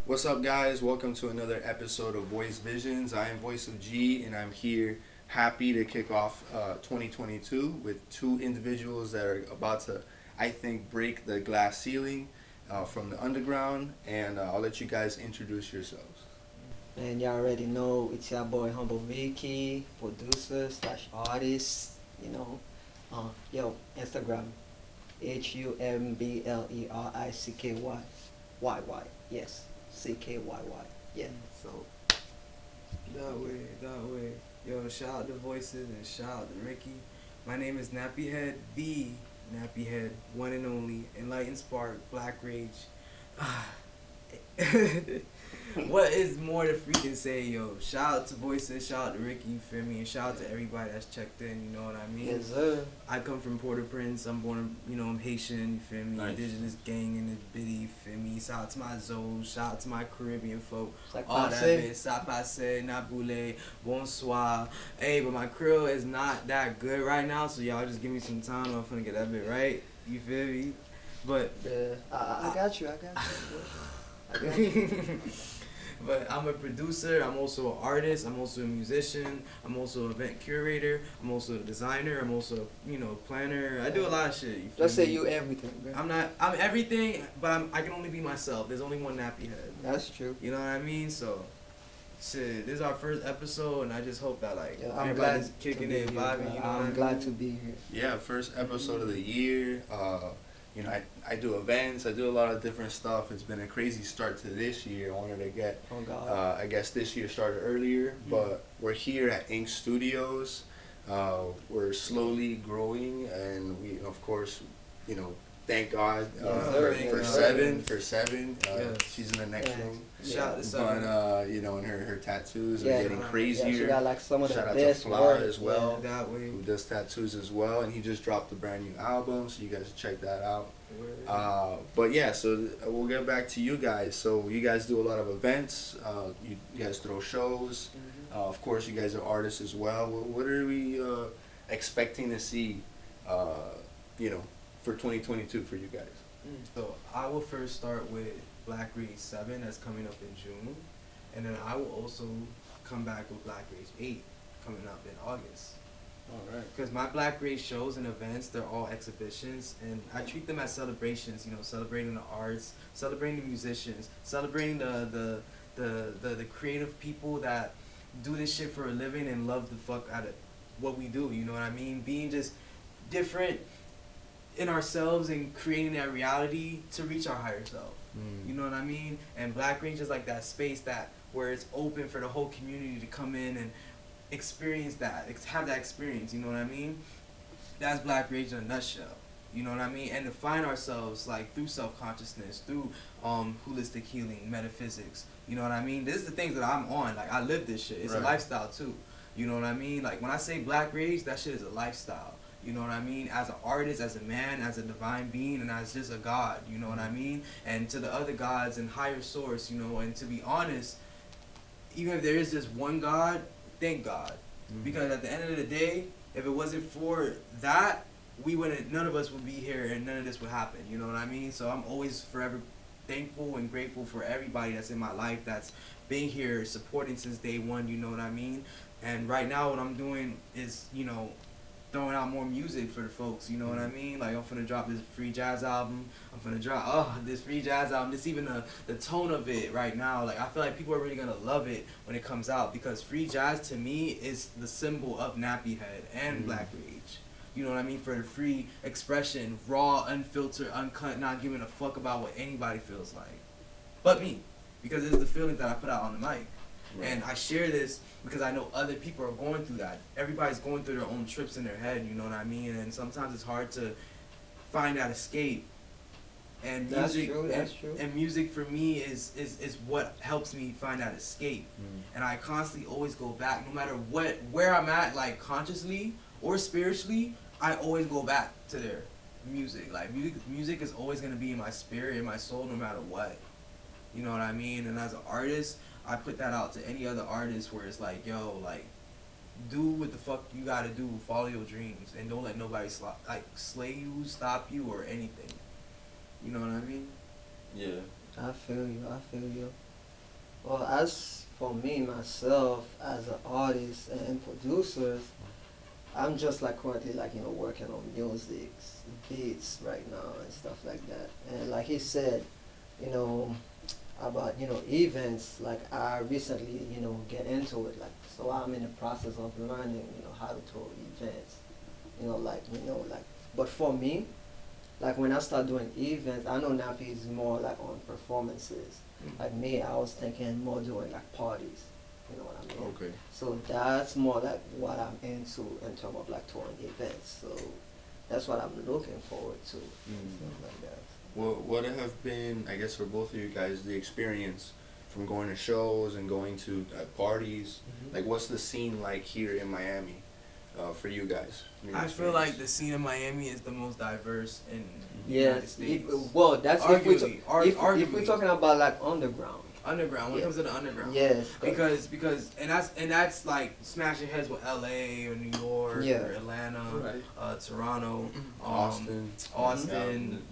What's up, guys? Welcome to another episode of Voice Visions. I am Voice of G, and I'm here happy to kick off 2022 with two individuals that are about to, I think, break the glass ceiling from the underground. And I'll let you guys introduce yourselves. And y'all already know it's your boy Humble Vicky, producer slash artist, you know. Instagram, HUMBLERICKYYY. Yes, CKYY. Yeah, so. That way. Yo, shout out to Voices and shout out to Ricky. My name is Nappyhead, the Nappyhead, one and only, Enlightened Spark, Black Rage. What is more to freaking say, yo? Shout out to Voices, shout out to Ricky, you feel me? And shout out to everybody that's checked in, you know what I mean? Yes, sir. I come from Port-au-Prince, I'm born, I'm Haitian, you feel me? Nice. Indigenous gang in the bitty, you feel me? Shout out to my Zoes, shout out to my Caribbean folk. Like All that Passe. bit, sapase, naboule, bonsoir. Hey, but my Creole is not that good right now, so y'all just give me some time, I'm finna get that bit right, you feel me? But Yeah, I got you. I got you. But I'm a producer, I'm also an artist, I'm also a musician, I'm also an event curator, I'm also a designer, I'm also a planner. I do a lot of shit. You feel Let's say me? you everything, bro. I'm everything, but I can only be myself. There's only one nappy head. That's true. You know what I mean? So, shit, this is our first episode, and I just hope that Yeah, I'm everybody's glad kicking to be in, here, vibing. bro. You know I'm what glad I mean? to be here. Yeah, first episode of the year. I do events. I do a lot of different stuff. It's been a crazy start to this year. I wanted to get Oh God. I guess this year started earlier, but we're here at Ink Studios. We're slowly growing, and we, of course, thank God Yeah, for seven. Yes. She's in the next Yeah. room, Shout out to but Seven. and her tattoos Yeah. are getting Yeah, crazier. she got like some of the Shout out to best Flower work. as well, That way. who does tattoos as well, and he just dropped a brand new album, so you guys should check that out. But yeah, so we'll get back to you guys. So you guys do a lot of events. You guys throw shows. Of course, you guys are artists as well. What are we expecting to see, for 2022 for you guys? So I will first start with Black Rage 7 that's coming up in June, and then I will also come back with Black Rage 8 coming up in August. All right. Because my Black Rage shows and events, they're all exhibitions, and I treat them as celebrations. Celebrating the arts, celebrating the musicians, celebrating the creative people that do this shit for a living and love the fuck out of what we do. You know what I mean? Being just different in ourselves and creating that reality to reach our higher self. You know what I mean? And Black Range is like that space where it's open for the whole community to come in and experience that, have that experience. You know what I mean? That's Black Rage in a nutshell. You know what I mean? And to find ourselves like through self-consciousness, through holistic healing, metaphysics. You know what I mean? This is the things that I'm on. Like, I live this shit. It's a Right. lifestyle too. You know what I mean? Like, when I say Black Rage, that shit is a lifestyle. You know what I mean? As an artist, as a man, as a divine being, and as just a god. You know what I mean? And to the other gods and higher source, and to be honest, even if there is just one God, thank God. Because at the end of the day, if it wasn't for that, none of us would be here and none of this would happen. You know what I mean? So I'm always forever thankful and grateful for everybody that's in my life that's been here supporting since day one. You know what I mean? And right now what I'm doing is, throwing out more music for the folks, you know what I mean? Like, I'm finna drop this free jazz album. I'm finna drop, this free jazz album. Just even the tone of it right now. Like, I feel like people are really gonna love it when it comes out, because free jazz to me is the symbol of Nappy Head and Black Rage. You know what I mean? For the free expression, raw, unfiltered, uncut, not giving a fuck about what anybody feels like. But me. Because it's the feeling that I put out on the mic. Right. And I share this because I know other people are going through that. Everybody's going through their own trips in their head, you know what I mean? And sometimes it's hard to find that escape. And That's music, true, that's true. And music for me is what helps me find that escape. And I constantly always go back, no matter where I'm at, like consciously or spiritually, I always go back to their music. Like, music is always gonna be in my spirit, in my soul, no matter what. You know what I mean? And as an artist, I put that out to any other artist where it's like, yo, like, do what the fuck you gotta do, follow your dreams, and don't let nobody slay you, stop you, or anything. You know what I mean? Yeah. I feel you. Well, as for me myself, as an artist and producer, I'm just like currently like working on music, beats right now and stuff like that. And like he said, you know, about events. Like I recently get into it. Like so I'm in the process of learning how to throw events. Like. But for me, like when I start doing events, I know Nappy is more like on performances. Like me, I was thinking more doing like parties. You know what I mean? Okay. So that's more like what I'm into in terms of like touring events. So that's what I'm looking forward to. Stuff like that. What have been, I guess, for both of you guys, the experience from going to shows and going to parties? Like, what's the scene like here in Miami for you guys? I feel like the scene in Miami is the most diverse in the Yes. United States. Well, that's Arguably, if we're talking about like underground. Underground, when it comes to the underground. Yes. Because and that's like smashing heads with LA or New York or Atlanta, Toronto, Austin,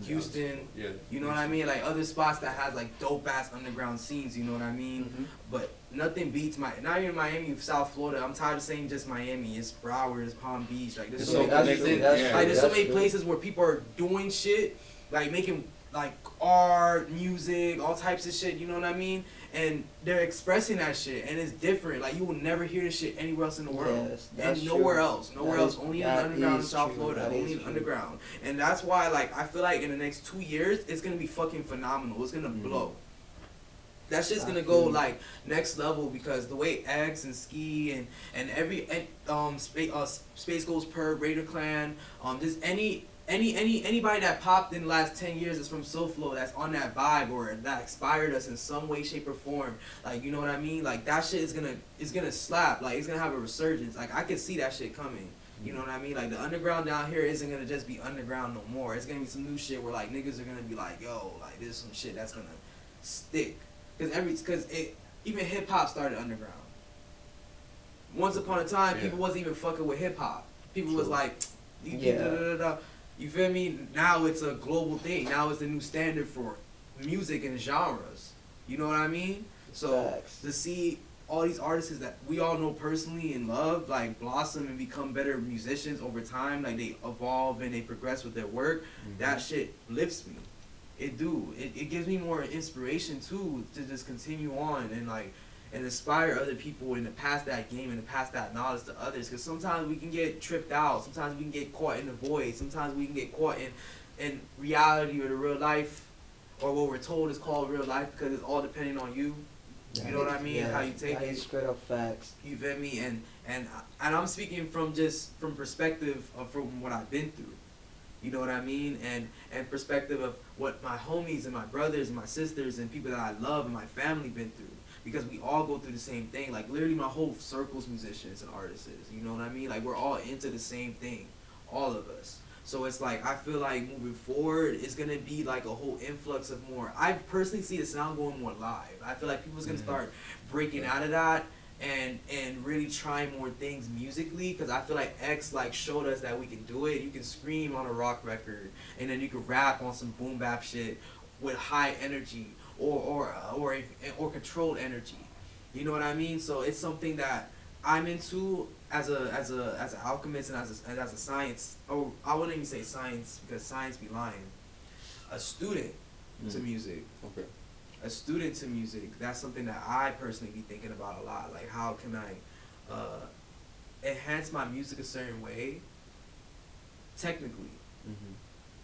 Houston. Yeah. You know what I mean? Like other spots that has like dope ass underground scenes, you know what I mean? But nothing beats not even Miami, South Florida. I'm tired of saying just Miami. It's Broward, it's Palm Beach. Like there's so many there's so many places where people are doing shit, like making like art, music, all types of shit, you know what I mean? And they're expressing that shit, and it's different. Like, you will never hear this shit anywhere else in the world. Yes, and nowhere else. Nowhere else. Only in the underground in South Florida. Only in the underground. And that's why, like, I feel like in the next 2 years, it's going to be fucking phenomenal. It's going to blow. That shit's gonna go like next level because the way X and Ski and every Space Goes Per, Raider Clan, just anybody that popped in the last 10 years is from SoFlo that's on that vibe or that inspired us in some way, shape, or form. Like, you know what I mean? Like that shit is gonna slap. Like it's gonna have a resurgence. Like I can see that shit coming. You know what I mean? Like the underground down here isn't gonna just be underground no more. It's gonna be some new shit where like niggas are gonna be like, yo, like there's some shit that's gonna stick. Cause even hip hop started underground. Once upon a time, people wasn't even fucking with hip hop. People was like, you feel me? Now it's a global thing. Now it's the new standard for music and genres. You know what I mean? So to see all these artists that we all know personally and love, like blossom and become better musicians over time, like they evolve and they progress with their work, that shit lifts me. It gives me more inspiration too to just continue on and inspire other people and to pass that game and to pass that knowledge to others. Because sometimes we can get tripped out. Sometimes we can get caught in the void. Sometimes we can get caught in reality or the real life or what we're told is called real life because it's all depending on you. You know what I mean? Yeah, how you take it. Straight up facts. You feel me? And I'm speaking from perspective of from what I've been through. You know what I mean? And perspective of what my homies and my brothers and my sisters and people that I love and my family been through. Because we all go through the same thing. Like literally my whole circle's musicians and artists. You know what I mean? Like we're all into the same thing. All of us. So it's like I feel like moving forward it's gonna be like a whole influx of more. I personally see the sound going more live. I feel like people's gonna start breaking out of that and really try more things musically because I feel like X like showed us that we can do it. You can scream on a rock record and then you can rap on some boom bap shit with high energy or controlled energy. You know what I mean? So it's something that I'm into as an alchemist and as a science. Oh, I wouldn't even say science because science be lying. A student to music. Okay. A student to music, that's something that I personally be thinking about a lot. Like, how can I enhance my music a certain way, technically,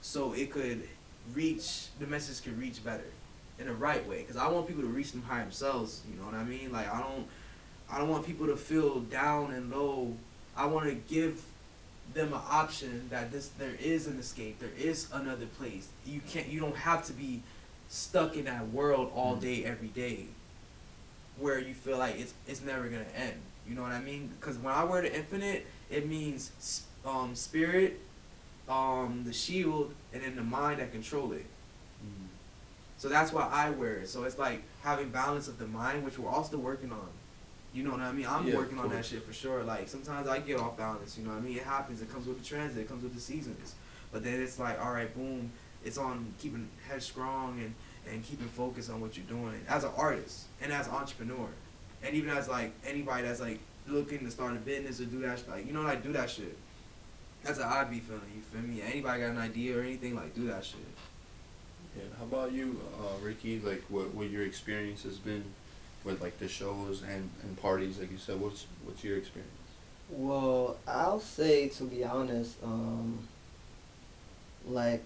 so it could reach, the message could reach better in the right way. Because I want people to reach them high themselves, you know what I mean? Like, I don't want people to feel down and low. I want to give them an option that there is an escape, there is another place. You don't have to be stuck in that world all day, every day, where you feel like it's never gonna end. You know what I mean? Because when I wear the infinite, it means spirit, the shield, and then the mind that control it. So that's why I wear it. So it's like having balance of the mind, which we're all still working on. You know what I mean? I'm working on that shit for sure. Like sometimes I get off balance. You know what I mean? It happens. It comes with the transit. It comes with the seasons. But then it's like, all right, boom. It's on keeping head strong and keeping focus on what you're doing as an artist and as an entrepreneur, and even as like anybody that's like looking to start a business or do that, like, you know, like do that shit. That's how I be feeling. You feel me? Anybody got an idea or anything, like do that shit. Yeah. How about you, Ricky? Like, what your experience has been with like the shows and parties? Like you said, what's your experience? Well, I'll say, to be honest, like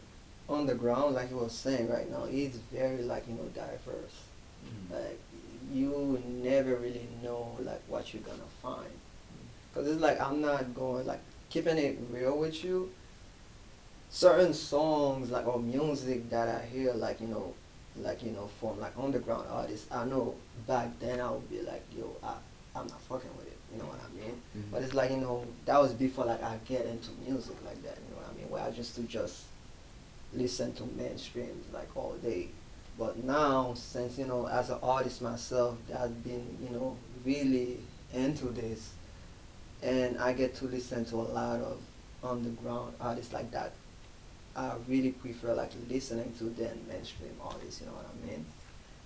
on the ground, like you was saying right now, it's very like, diverse. Like you never really know like what you're gonna find. Cause it's like I'm not going like keeping it real with you. Certain songs like or music that I hear from like underground artists, I know back then I would be like, yo, I'm not fucking with it. You know what I mean? Mm-hmm. But it's like, that was before like I get into music like that. You know what I mean? Where I just listen to mainstream like all day. But now, since as an artist myself, I've been really into this, and I get to listen to a lot of underground artists like that. I really prefer like listening to than mainstream artists. You know what I mean?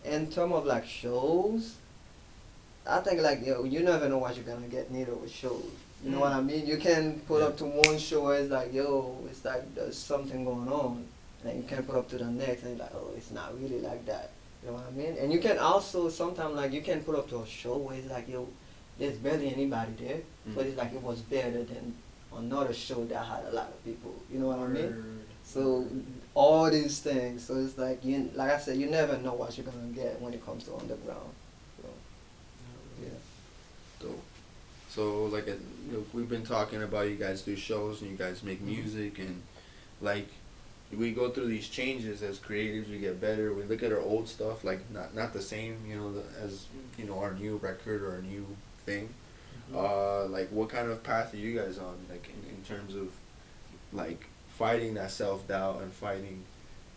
In terms of like shows, I think like you never know what you're gonna get neither with shows. You know what I mean? You can put up to one show where it's like, it's like there's something going on. And you can put up to the next and you're like, oh, it's not really like that. You know what I mean? And you can also sometimes like you can put up to a show where it's like, there's barely anybody there, but it's like it was better than another show that had a lot of people. You know what I mean? So all these things. So it's like like I said, you never know what you're gonna get when it comes to underground. So, yeah. Dope. So like we've been talking about you guys do shows and you guys make music and like we go through these changes as creatives. We get better. We look at our old stuff like not the same as our new record or our new thing. Like what kind of path are you guys on like in terms of like fighting that self-doubt and fighting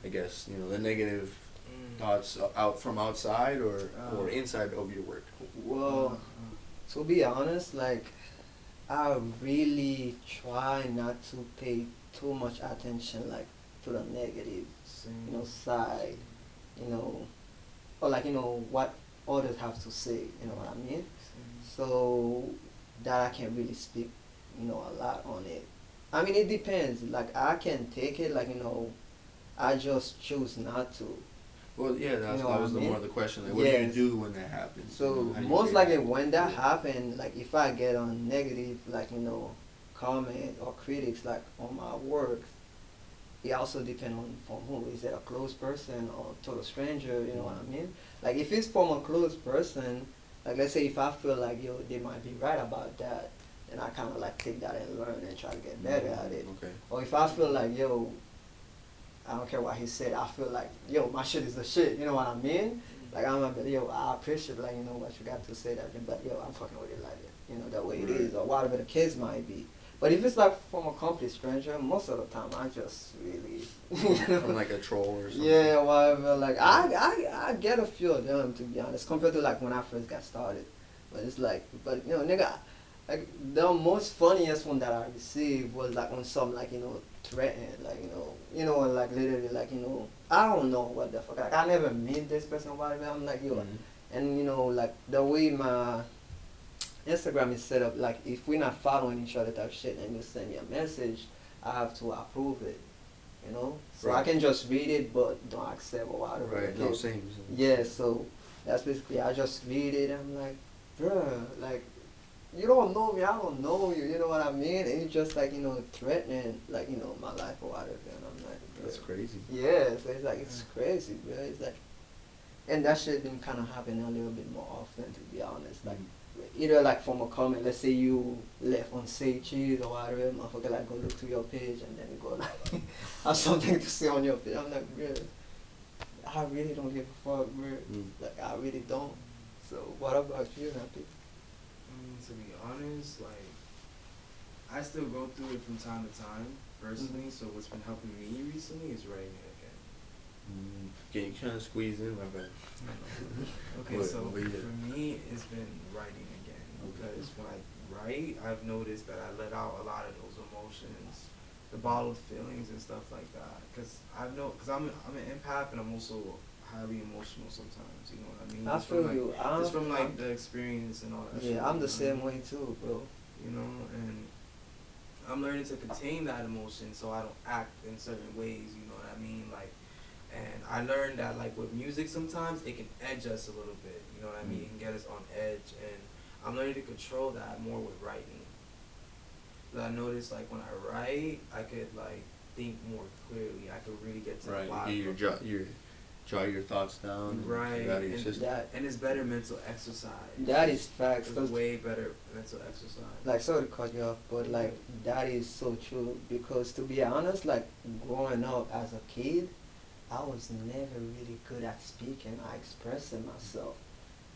I guess the negative thoughts out from outside or inside of your work? Well, to be honest, like I really try not to pay too much attention like to the negative side, or like what others have to say, you know what I mean? So that I can't really speak a lot on it. I mean, it depends. Like I can take it, like I just choose not to. Well, yeah, that was more of the question. Like, what do you do when that happens? So most likely when that happens, like if I get on negative, like comment or critics like on my work, it also depends on from who. Is it a close person or total stranger? You know what I mean? Like if it's from a close person, like let's say if I feel like they might be right about that, then I kind of like take that and learn and try to get better at it. Okay. Or if I feel like I don't care what he said, I feel like my shit is the shit. You know what I mean? Like I'm like I appreciate like what you got to say that, but I'm fucking with it like that way it is or whatever the case might be. But if it's like from a complete stranger, most of the time I just really from like a troll or something. Yeah, whatever. Like I get a few of them to be honest, compared to like when I first got started. But it's like, nigga, like the most funniest one that I received was like when some like threatened, like like literally like I don't know what the fuck. Like I never meet this person or whatever. I'm like and like the way my Instagram is set up, like if we're not following each other type shit and you send me a message, I have to approve it, So I can just read it but don't accept or whatever. Right, no, same. Yeah, so that's basically, I just read it and I'm like, bruh, like, you don't know me, I don't know you, you know what I mean? And you just like, threatening, like, my life or whatever, and I'm like, bruh. That's crazy. Yeah, so it's like, it's crazy, bro. It's like, and that shit been kind of happening a little bit more often, to be honest. Like, either like from a comment, let's say you left on Say Cheese or whatever, motherfucker like go look to your page and then you go like, have something to say on your page. I'm like, bro, I really don't give a fuck, bro. Like, I really don't. So, what about you, Nappy? To be honest, like, I still go through it from time to time, personally, so what's been helping me recently is writing it again. Can you kind of squeeze in my bad? Okay, so for me, it's been writing again, because when I write, I've noticed that I let out a lot of those emotions, the bottled feelings and stuff like that, because I'm an empath and I'm also highly emotional sometimes. You know what I mean? I Just feel from, like, you. just from like the experience and all that. Shit, Yeah, I'm you the know same what I mean? way too, bro. You know, and I'm learning to contain that emotion so I don't act in certain ways. You know what I mean? Like, and I learned that like with music sometimes it can edge us a little bit. You know what I mean? It can get us on edge, and I'm learning to control that more with writing. But I noticed like when I write, I could like think more clearly. I could really get to the Right. vibe. You draw your thoughts down. Right, And get out of your and system. and it's better mental exercise. That is facts. It's 'Cause way better mental exercise. like, sorry to cut you off, but like that is so true. Because to be honest, like growing up as a kid, I was never really good at speaking or expressing myself,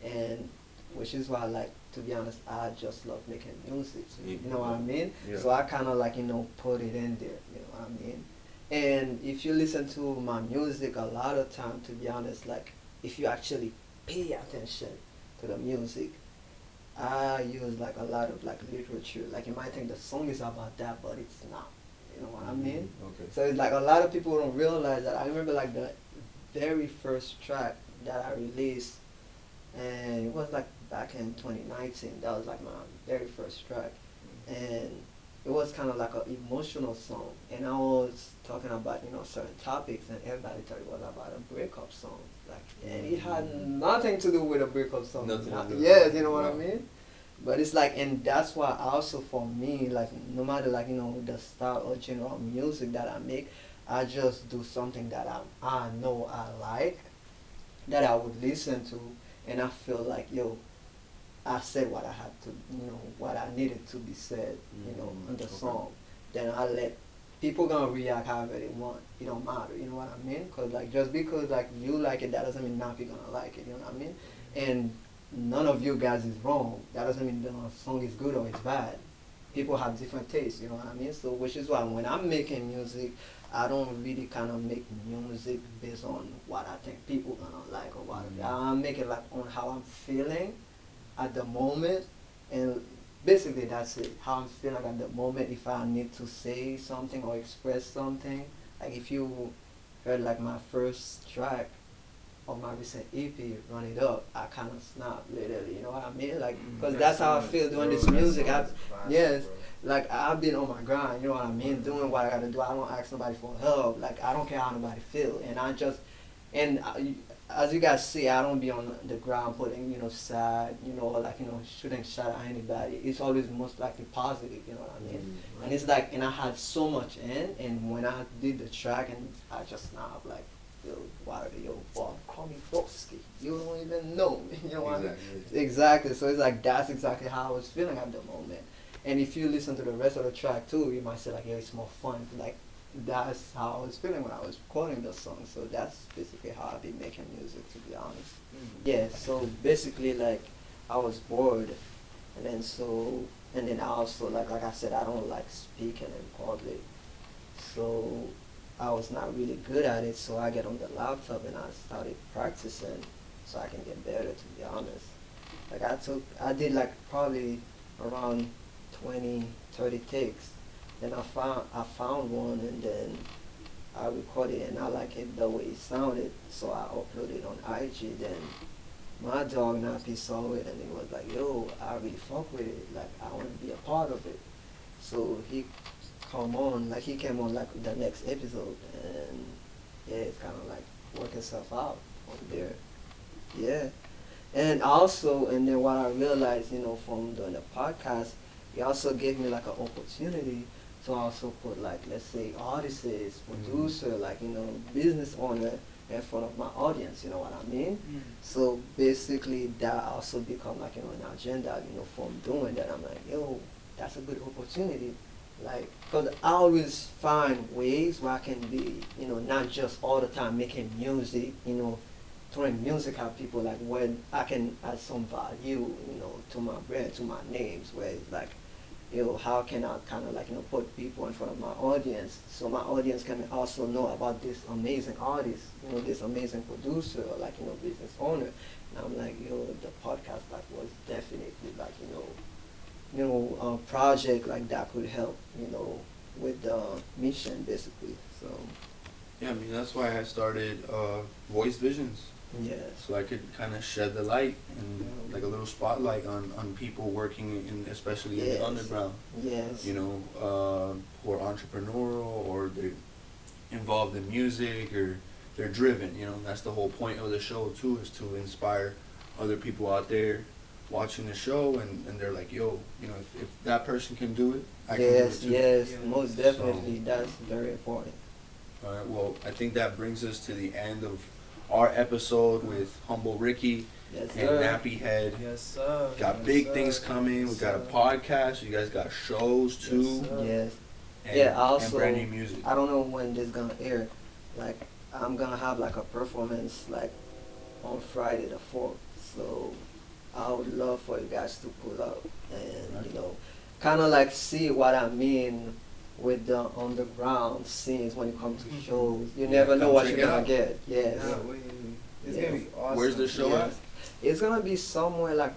and which is why, like, to be honest, I just love making music. You know what I mean? Yeah. So I kind of like, put it in there. You know what I mean? And if you listen to my music, a lot of time, to be honest, like if you actually pay attention to the music, I use like a lot of like literature. Like you might think the song is about that, but it's not. You know what I mean? Okay. So it's like a lot of people don't realize that. I remember like the very first track that I released, and it was like back in 2019. That was like my very first track, and it was kind of like an emotional song. And I was talking about certain topics, and everybody thought it was about a breakup song. Like, and it had nothing to do with a breakup song. Nothing to do with Yes, it. you know what I Wow. mean? But it's like, and that's why also for me, like, no matter like, the style or genre of music that I make, I just do something that I know I like, that I would listen to, and I feel like, yo, I said what I had to, what I needed to be said, in the Okay. song. Then I let people gonna react however they want. It don't matter, you know what I mean? Cause like just because like you like it, that doesn't mean not people gonna like it. You know what I mean? And none of you guys is wrong. That doesn't mean the song is good or it's bad. People have different tastes. You know what I mean? So which is why when I'm making music, I don't really kind of make music based on what I think people gonna like or what. I make it like on how I'm feeling at the moment, and basically that's it. How I'm feeling at the moment. If I need to say something or express something, like if you heard like my first track of my recent EP, Run It Up, I kind of snapped literally. You know what I mean? Like, cause that's how I feel doing this music. Yes, like I've been on my grind. You know what I mean? Doing what I gotta do. I don't ask nobody for help. Like I don't care how nobody feel, and I just and. As you guys see, I don't be on the ground putting, sad, or like, shooting shot at anybody. It's always most likely positive, you know what I mean? And it's like, and I had so much in, and when I did the track, and I just now like, yo, boy, call me Broski. You don't even know me, you know what I mean? Exactly. So it's like, that's exactly how I was feeling at the moment. And if you listen to the rest of the track too, you might say like, yeah, it's more fun. Like, that's how I was feeling when I was recording the song. So that's basically how I've been making music, to be honest. Yeah, so basically like I was bored, and then I also like I said, I don't like speaking in public. So I was not really good at it, so I get on the laptop and I started practicing so I can get better, to be honest. Like I did like probably around 20, 30 takes. Then I found one, and then I recorded it, and I like it the way it sounded, so I uploaded it on IG. Then my dog Nappy saw it, and he was like, yo, I really fuck with it, like I want to be a part of it. So he came on like the next episode, and yeah, it's kind of like working itself out on there. Yeah. And also, and then what I realized, from doing the podcast, it also gave me like an opportunity to also put like, let's say, artists, producer, like, business owner in front of my audience, you know what I mean? So basically that also become like, an agenda, from doing that. I'm like, yo, that's a good opportunity. Like, cause I always find ways where I can be, not just all the time making music, throwing music at people, like when I can add some value, to my brand, to my names, where it's like, how can I kind of like, put people in front of my audience, so my audience can also know about this amazing artist, this amazing producer, or like, business owner. And I'm like, the podcast like was definitely like, a project like that could help, with the mission basically. So. Yeah, I mean that's why I started Voice Visions, Yes. so I could kind of shed the light and like a little spotlight on people working in, especially in Yes. the underground. Yes. You know, who are entrepreneurial or they're involved in music or they're driven. You know, that's the whole point of the show too, is to inspire other people out there watching the show, and they're like, yo, you know, if that person can do it, I can do it Yes, too. yes, Yeah. most definitely. That's very important. All right, well, I think that brings us to the end of our episode with Humble Ricky Yes, and sir. Nappy Head. Yes, sir. Got Yes, big sir. things coming. We Yes, got a sir. podcast. You guys got shows too, Yes, sir. Yes. and, Yeah, and also, brand new music. I don't know when this gonna air. Like, I'm gonna have like a performance like on Friday the 4th. So I would love for you guys to pull up and Right. you know, kind of like see what I mean with the underground scenes when it comes to shows. You Yeah, never know come what check you're it gonna out. get. Yes. Yeah, it's Yeah. gonna be awesome. Where's the show at? It's gonna be somewhere like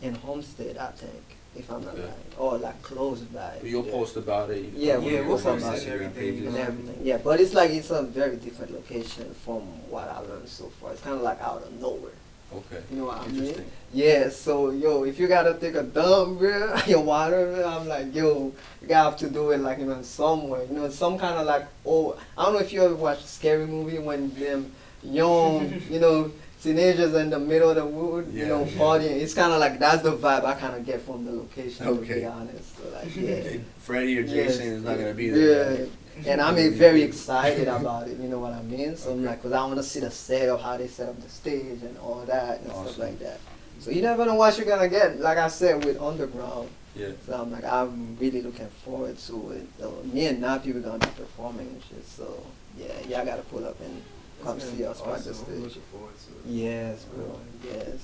in Homestead, I think, if I'm not Okay. lying, or like close by. But you'll post about it. Yeah, Yeah, we'll post post about it and it everything. and everything. Yeah, but it's like it's a very different location from what I learned so far. It's kind of like out of nowhere. Okay. You know what I mean? Interesting. Yeah. So yo, if you gotta take a dump, bro, your water, bro, I'm like, yo, you gotta have to do it like somewhere. You know, some kind of like I don't know if you ever watched a scary movie when them young, teenagers in the middle of the wood, Yeah, yeah. partying. It's kind of like that's the vibe I kind of get from the location. To Okay. be honest, so like yeah. Freddie or Yes. Jason is not gonna be there. Yeah, and I'm very excited about it. You know what I mean? So I'm Okay. like, cause I want to see the set of how they set up the stage and all that and stuff Awesome. like that. So you never know what you're gonna get. Like I said with Underground. Yeah. So I'm like, I'm really looking forward to it. Me and Nappy we're gonna be performing and shit. So yeah, y'all gotta pull up and come It's gonna see be us at the awesome. I'm stage. looking forward to it. Yes, bro. Yes.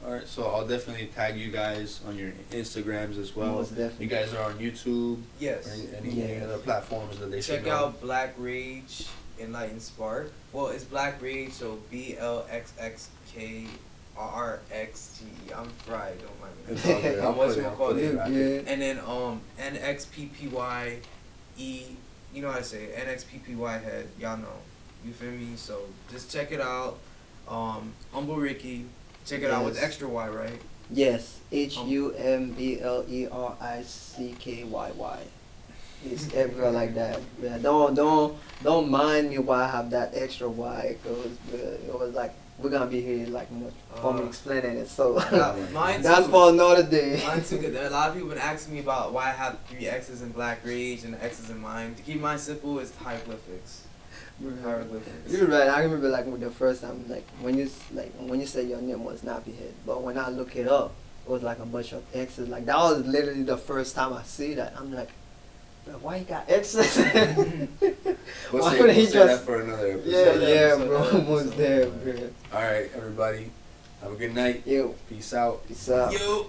All right, so I'll definitely tag you guys on your Instagrams as well. Most definitely. You guys are on YouTube Yes. or any Yes. other platforms that they should Check go? out Black Rage Enlightened Spark. Well, it's Black Rage, so BLXXKRXG. I'm fried, don't mind me. It's all good. I'll What's put it- it I'll called? put it You're back. good. And then NXPPYE, you know how to say it, NXPPYHEad, y'all know. You feel me? So just check it out. Humble Ricky, check it out with Yes. extra Y, right? Yes, HUMBLERICKYY. It's everywhere like that. Yeah, don't mind me why I have that extra Y, cause it was like we're gonna be here like for me explaining it. So Mine that's too. for another day. Mine too. 'Cause a lot of people been asking me about why I have 3 X's in Black Rage and the X's in mine. To keep mine simple, it's hieroglyphics. Hieroglyphics. You're right. I remember like the first time, like when you said your name was Nappy Head, but when I look it up, it was like a bunch of X's. Like that was literally the first time I see that. I'm like, bro, why you got X's? We'll Why say, would he we'll say that just- for another Yeah, episode. yeah, bro, episode. almost there, bro. All right, everybody. Have a good night. Yo, Peace out. peace out. Yo.